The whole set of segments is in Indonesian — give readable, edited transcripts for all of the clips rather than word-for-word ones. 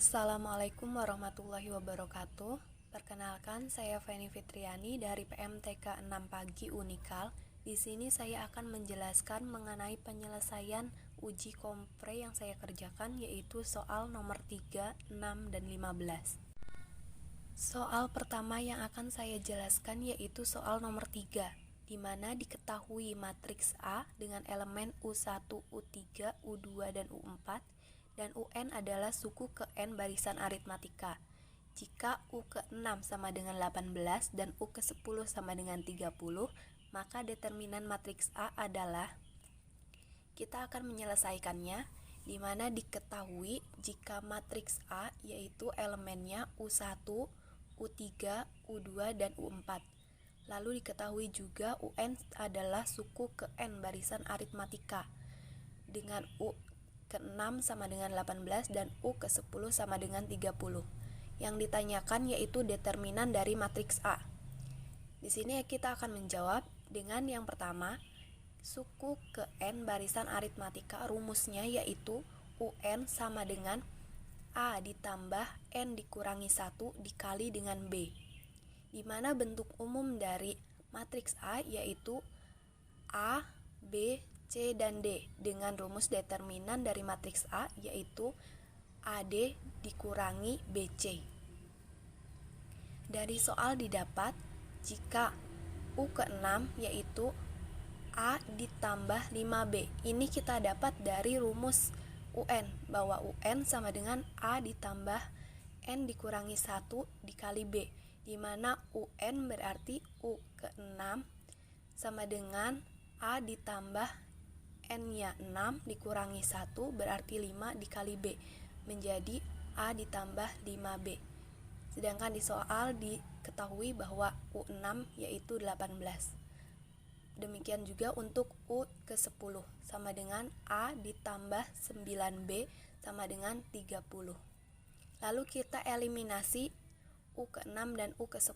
Assalamualaikum warahmatullahi wabarakatuh. Perkenalkan, saya Feni Fitriani dari PMTK 6 Pagi Unikal. Di sini saya akan menjelaskan mengenai penyelesaian uji kompre yang saya kerjakan, yaitu soal nomor 3, 6, dan 15. Soal pertama yang akan saya jelaskan yaitu soal nomor 3, di mana diketahui matriks A dengan elemen U1, U3, U2, dan U4, dan UN adalah suku ke N barisan aritmatika. Jika U ke 6 sama dengan 18 dan U ke 10 sama dengan 30, maka determinan matriks A adalah, kita akan menyelesaikannya, di mana diketahui jika matriks A yaitu elemennya U1, U3, U2, dan U4. Lalu diketahui juga UN adalah suku ke N barisan aritmatika dengan U ke 6 sama dengan 18 dan U ke 10 sama dengan 30. Yang ditanyakan yaitu determinan dari matriks A. Di sini kita akan menjawab dengan yang pertama, suku ke N barisan aritmatika rumusnya yaitu UN sama dengan A ditambah N dikurangi 1 dikali dengan B, di mana bentuk umum dari matriks A yaitu A, B, C, dan D dengan rumus determinan dari matriks A yaitu AD dikurangi BC. Dari soal didapat jika U ke 6 yaitu A ditambah 5B. Ini kita dapat dari rumus UN, bahwa UN sama dengan A ditambah N dikurangi 1 dikali B, di mana UN berarti U ke 6 sama dengan A ditambah N-nya 6 dikurangi 1 berarti 5 dikali B, menjadi A ditambah 5B. Sedangkan di soal diketahui bahwa U6 yaitu 18. Demikian juga untuk U ke 10 sama dengan A ditambah 9B sama dengan 30. Lalu kita eliminasi U ke 6 dan U ke 10,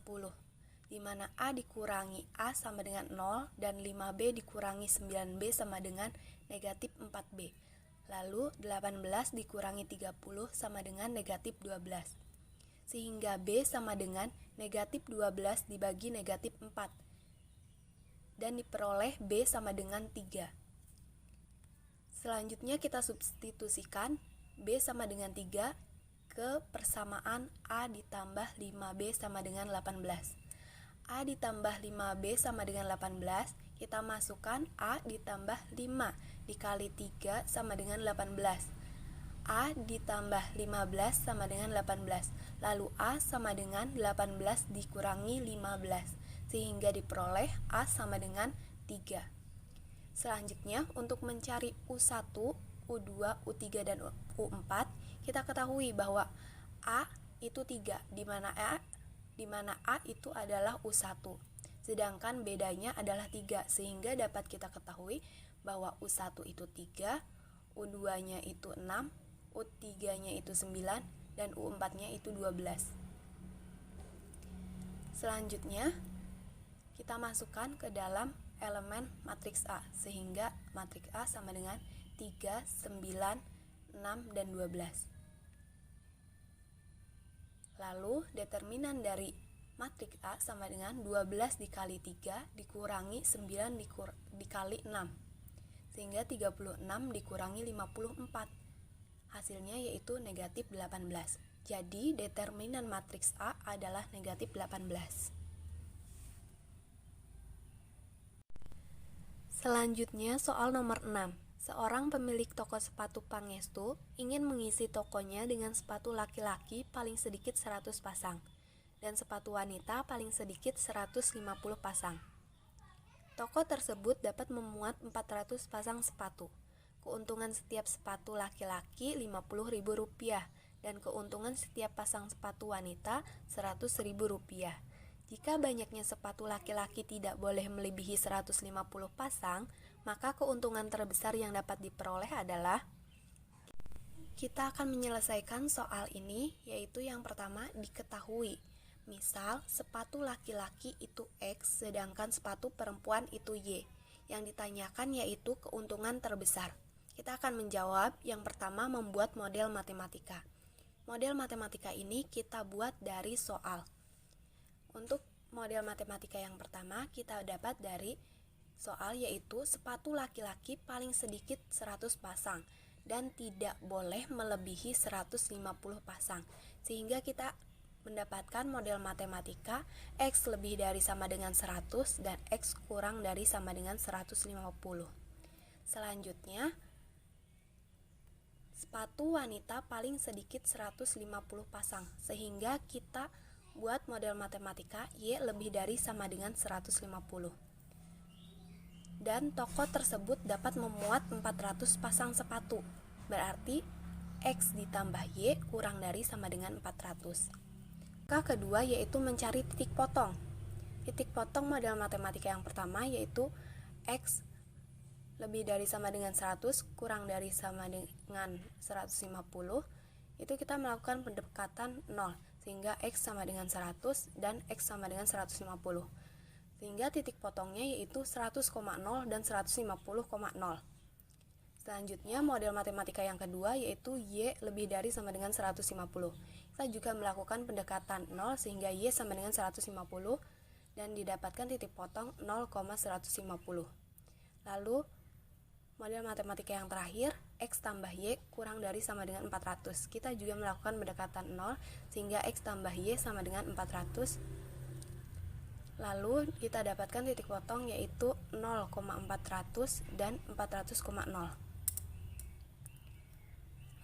di mana A dikurangi A sama dengan 0 dan 5B dikurangi 9B sama dengan negatif 4B. Lalu 18 dikurangi 30 sama dengan negatif 12. Sehingga B sama dengan negatif 12 dibagi negatif 4. Dan diperoleh B sama dengan 3. Selanjutnya kita substitusikan B sama dengan 3 ke persamaan A ditambah 5B sama dengan 18. A ditambah 5B sama dengan 18, kita masukkan A ditambah 5 dikali 3 sama dengan 18. A ditambah 15 sama dengan 18, lalu A sama dengan 18 dikurangi 15, sehingga diperoleh A sama dengan 3. Selanjutnya, untuk mencari U1, U2, U3, dan U4, kita ketahui bahwa A itu 3, di mana A itu adalah U1, sedangkan bedanya adalah 3, sehingga dapat kita ketahui bahwa U1 itu 3, U2-nya itu 6, U3-nya itu 9, dan U4-nya itu 12. Selanjutnya, kita masukkan ke dalam elemen matriks A, sehingga matriks A sama dengan 3, 9, 6, dan 12. Lalu determinan dari matriks A sama dengan 12 dikali 3 dikurangi 9 dikali 6, sehingga 36 dikurangi 54. Hasilnya yaitu negatif 18. Jadi determinan matriks A adalah negatif 18. Selanjutnya soal nomor 6. Seorang pemilik toko sepatu Pangestu ingin mengisi tokonya dengan sepatu laki-laki paling sedikit 100 pasang dan sepatu wanita paling sedikit 150 pasang. Toko tersebut dapat memuat 400 pasang sepatu. Keuntungan setiap sepatu laki-laki Rp50.000 dan keuntungan setiap pasang sepatu wanita Rp100.000. Jika banyaknya sepatu laki-laki tidak boleh melebihi 150 pasang, maka keuntungan terbesar yang dapat diperoleh adalah, kita akan menyelesaikan soal ini, yaitu yang pertama diketahui. Misal, sepatu laki-laki itu X, sedangkan sepatu perempuan itu Y. Yang ditanyakan yaitu keuntungan terbesar. Kita akan menjawab yang pertama membuat model matematika. Model matematika ini kita buat dari soal. Untuk model matematika yang pertama kita dapat dari soal, yaitu sepatu laki-laki paling sedikit 100 pasang dan tidak boleh melebihi 150 pasang. Sehingga kita mendapatkan model matematika X lebih dari sama dengan 100 dan X kurang dari sama dengan 150. Selanjutnya, sepatu wanita paling sedikit 150 pasang, sehingga kita buat model matematika Y lebih dari sama dengan 150. Dan toko tersebut dapat memuat 400 pasang sepatu, berarti X ditambah Y kurang dari sama dengan 400. Langkah kedua yaitu mencari titik potong. Titik potong model matematika yang pertama yaitu X lebih dari sama dengan 100 kurang dari sama dengan 150. Itu kita melakukan pendekatan 0, sehingga X sama dengan 100 dan X sama dengan 150. Sehingga titik potongnya yaitu 100,0 dan 150,0. Selanjutnya model matematika yang kedua yaitu Y lebih dari sama dengan 150. Kita juga melakukan pendekatan 0 sehingga Y sama dengan 150 dan didapatkan titik potong 0,150. Lalu model matematika yang terakhir X tambah Y kurang dari sama dengan 400. Kita juga melakukan pendekatan 0 sehingga X tambah Y sama dengan 400. Lalu kita dapatkan titik potong yaitu 0,400 dan 400,0.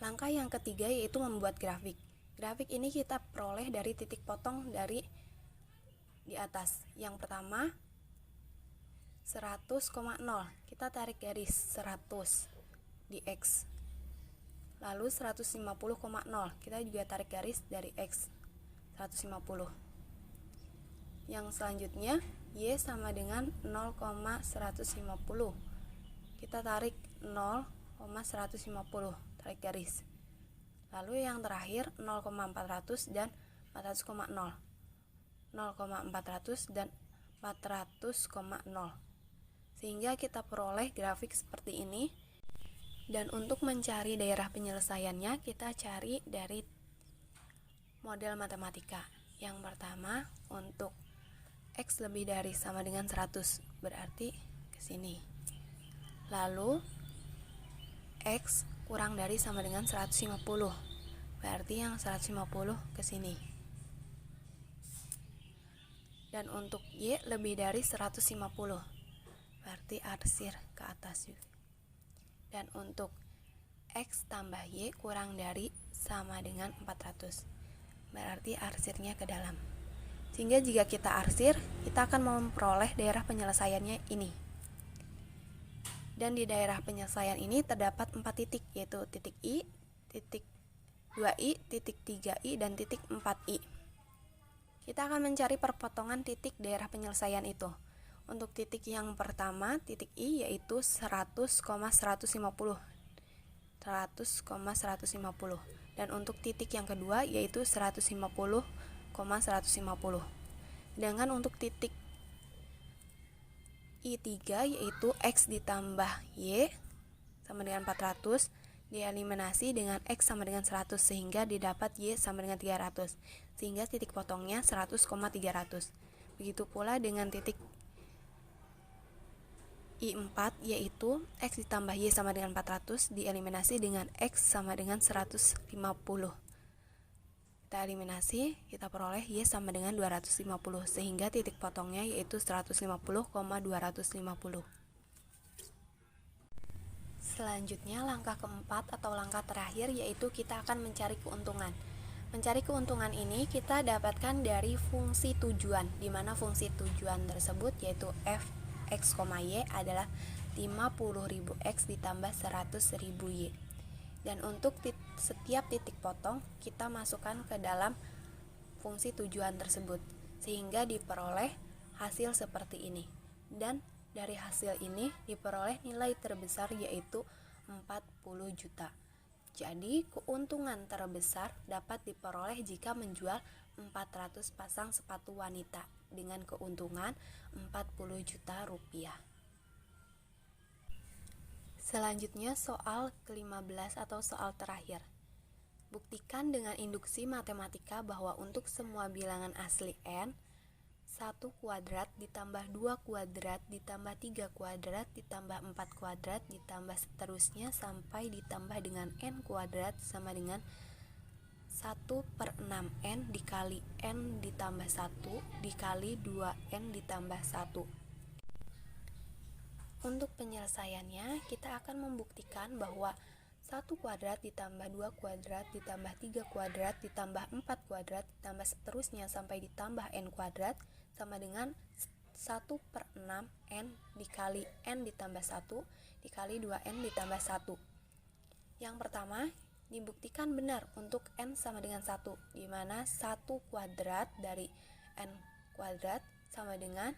Langkah yang ketiga yaitu membuat grafik. Grafik ini kita peroleh dari titik potong dari di atas. Yang pertama 100,0. Kita tarik garis 100 di X. Lalu 150,0. Kita juga tarik garis dari X 150. Yang selanjutnya Y sama dengan 0,150. Kita tarik 0,150, tarik garis. Lalu yang terakhir 0,400 dan 400,0. 0,400 dan 400,0. Sehingga kita peroleh grafik seperti ini. Dan untuk mencari daerah penyelesaiannya kita cari dari model matematika. Yang pertama untuk X lebih dari sama dengan 100, berarti ke sini. Lalu X kurang dari sama dengan 150, berarti yang 150 ke sini. Dan untuk Y lebih dari 150, berarti arsir ke atas juga. Dan untuk X tambah Y kurang dari sama dengan 400, berarti arsirnya ke dalam. Sehingga jika kita arsir, kita akan memperoleh daerah penyelesaiannya ini. Dan di daerah penyelesaian ini terdapat 4 titik, yaitu titik I, titik 2I, titik 3I, dan titik 4I. Kita akan mencari perpotongan titik daerah penyelesaian itu. Untuk titik yang pertama, titik I, yaitu 100,150. Dan untuk titik yang kedua, yaitu 150,150. Sedangkan untuk titik I3 yaitu X ditambah Y sama dengan 400 dieliminasi dengan X sama dengan 100 sehingga didapat Y sama dengan 300. Sehingga titik potongnya 100,300. Begitu pula dengan titik I4 yaitu X ditambah Y sama dengan 400 dieliminasi dengan X sama dengan 150. Kita eliminasi, kita peroleh Y sama dengan 250 sehingga titik potongnya yaitu 150,250. Selanjutnya langkah keempat atau langkah terakhir yaitu kita akan mencari keuntungan. Mencari keuntungan ini kita dapatkan dari fungsi tujuan, di mana fungsi tujuan tersebut yaitu f(x, y) adalah 50.000 X ditambah 100.000 Y. Dan untuk setiap titik potong kita masukkan ke dalam fungsi tujuan tersebut sehingga diperoleh hasil seperti ini. Dan dari hasil ini diperoleh nilai terbesar yaitu 40 juta. Jadi keuntungan terbesar dapat diperoleh jika menjual 400 pasang sepatu wanita dengan keuntungan 40 juta rupiah. Selanjutnya soal ke-15 atau soal terakhir. Buktikan dengan induksi matematika bahwa untuk semua bilangan asli n, 1 kuadrat ditambah 2 kuadrat ditambah 3 kuadrat ditambah 4 kuadrat ditambah seterusnya sampai ditambah dengan n kuadrat sama dengan 1/6n dikali n ditambah 1 dikali 2n ditambah 1. Untuk penyelesaiannya, kita akan membuktikan bahwa 1 kuadrat ditambah 2 kuadrat ditambah 3 kuadrat ditambah 4 kuadrat ditambah seterusnya sampai ditambah n kuadrat sama dengan 1/6n dikali n ditambah 1 dikali 2n ditambah 1. Yang pertama, dibuktikan benar untuk n sama dengan 1, di mana 1 kuadrat dari n kuadrat sama dengan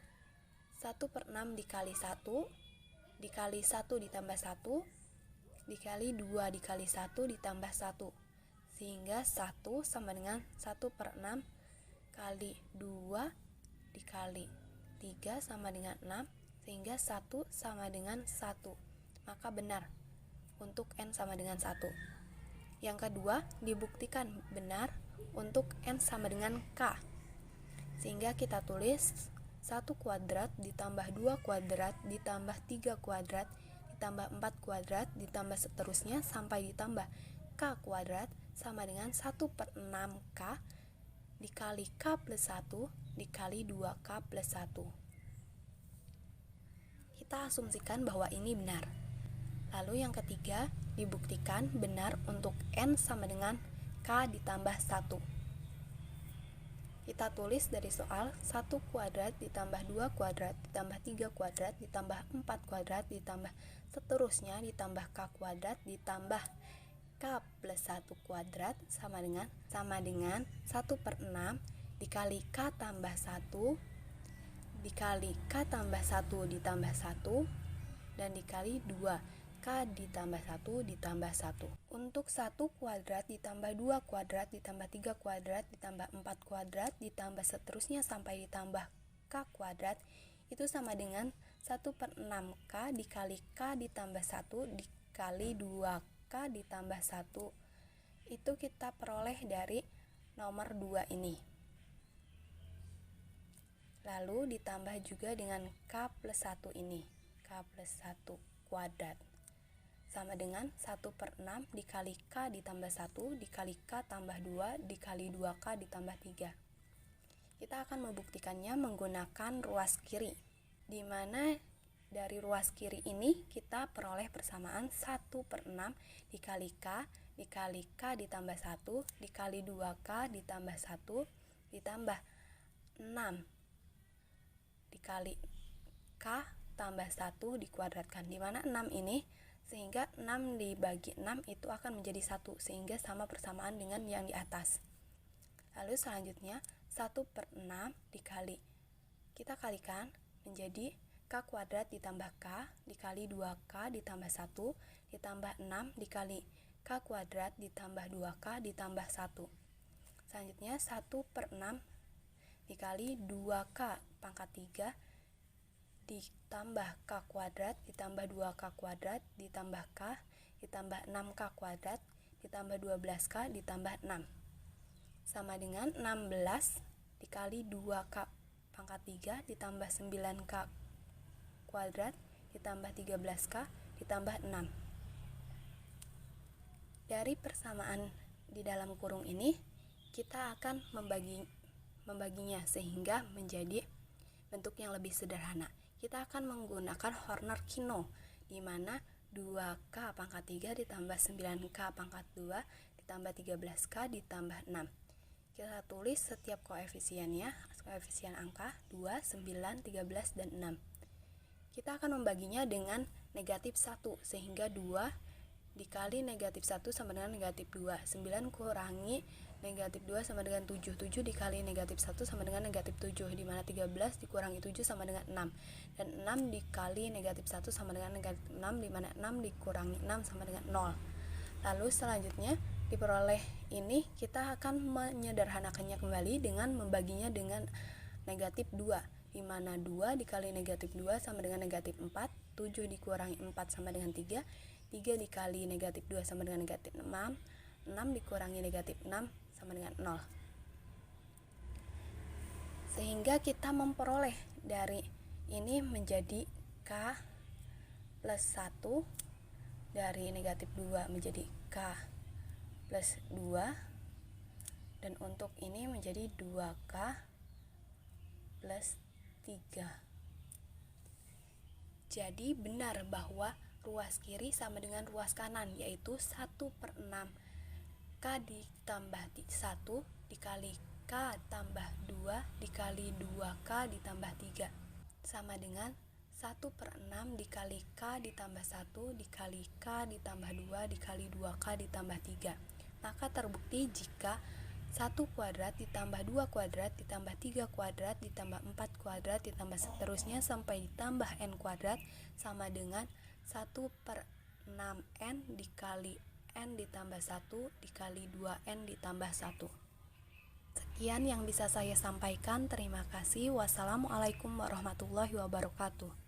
1/6 dikali 1 dikali 1 ditambah 1 dikali 2 dikali 1 ditambah 1, sehingga 1 sama dengan 1/6 kali 2 dikali 3 sama dengan 6, sehingga 1 sama dengan 1. Maka benar untuk n sama dengan 1. Yang kedua, dibuktikan benar untuk n sama dengan k, sehingga kita tulis 1 kuadrat ditambah 2 kuadrat ditambah 3 kuadrat ditambah 4 kuadrat ditambah seterusnya sampai ditambah k kuadrat sama dengan 1/6k dikali k plus 1 dikali 2k plus 1. Kita asumsikan bahwa ini benar. Lalu yang ketiga, dibuktikan benar untuk n sama dengan k ditambah 1. Kita tulis dari soal 1 kuadrat ditambah 2 kuadrat ditambah 3 kuadrat ditambah 4 kuadrat ditambah seterusnya ditambah k kuadrat ditambah k plus 1 kuadrat sama dengan 1/6 dikali k tambah 1 dikali k tambah 1 ditambah 1 dan dikali 2k ditambah 1 ditambah 1. Untuk 1 kuadrat ditambah 2 kuadrat ditambah 3 kuadrat ditambah 4 kuadrat ditambah seterusnya sampai ditambah k kuadrat itu sama dengan 1/6k dikali k ditambah 1 dikali 2k ditambah 1. Itu kita peroleh dari nomor 2 ini. Lalu ditambah juga dengan k plus 1 ini, k plus 1 kuadrat sama dengan 1/6 dikali k ditambah 1 dikali k tambah 2 dikali 2k ditambah 3. Kita akan membuktikannya menggunakan ruas kiri, di mana dari ruas kiri ini kita peroleh persamaan 1/6 dikali k ditambah 1 dikali 2k ditambah 1 ditambah 6 dikali k tambah 1 dikuadratkan, di mana 6 ini sehingga 6 dibagi 6 itu akan menjadi 1, sehingga sama persamaan dengan yang di atas. Lalu selanjutnya 1/6 dikali, kita kalikan menjadi k kuadrat ditambah k dikali 2k ditambah 1 ditambah 6 dikali k kuadrat ditambah 2k ditambah 1. Selanjutnya 1/6 dikali 2k pangkat 3 ditambah k kuadrat ditambah 2k kuadrat ditambah k ditambah 6k kuadrat ditambah 12k ditambah 6 sama dengan 16 dikali 2k pangkat 3 ditambah 9k kuadrat ditambah 13k ditambah 6. Dari persamaan di dalam kurung ini kita akan membaginya sehingga menjadi bentuk yang lebih sederhana. Kita akan menggunakan Horner-Kino, di mana 2k pangkat 3 ditambah 9k pangkat 2 ditambah 13k ditambah 6. Kita tulis setiap koefisiennya, koefisien angka 2, 9, 13, dan 6. Kita akan membaginya dengan negatif 1, sehingga 2 dikali negatif 1 sama dengan negatif 2. 9 kurangi negatif 2 sama dengan 7. 7 dikali negatif 1 sama dengan negatif 7, di mana 13 dikurangi 7 sama dengan 6. Dan 6 dikali negatif 1 sama dengan negatif 6, di mana 6 dikurangi 6 sama dengan 0. Lalu selanjutnya diperoleh ini kita akan menyederhanakannya kembali dengan membaginya dengan negatif 2, di mana 2 dikali negatif 2 sama dengan negatif 4, 7 dikurangi 4 sama dengan 3, 3 dikali negatif 2 sama dengan negatif 6, 6 dikurangi negatif 6 sama dengan 0. Sehingga kita memperoleh dari ini menjadi K plus 1, dari negatif 2 menjadi K plus 2, dan untuk ini menjadi 2K plus 3. Jadi benar bahwa ruas kiri sama dengan ruas kanan, yaitu 1/6 K ditambah 1 dikali K tambah 2 dikali 2K ditambah 3 sama dengan 1/6 dikali K ditambah 1 dikali K ditambah 2 dikali 2K ditambah 3. Maka terbukti jika 1 kuadrat ditambah 2 kuadrat ditambah 3 kuadrat ditambah 4 kuadrat ditambah seterusnya sampai ditambah n kuadrat sama dengan 1/6n dikali n ditambah 1 dikali 2n ditambah 1. Sekian yang bisa saya sampaikan. Terima kasih. Wassalamualaikum warahmatullahi wabarakatuh.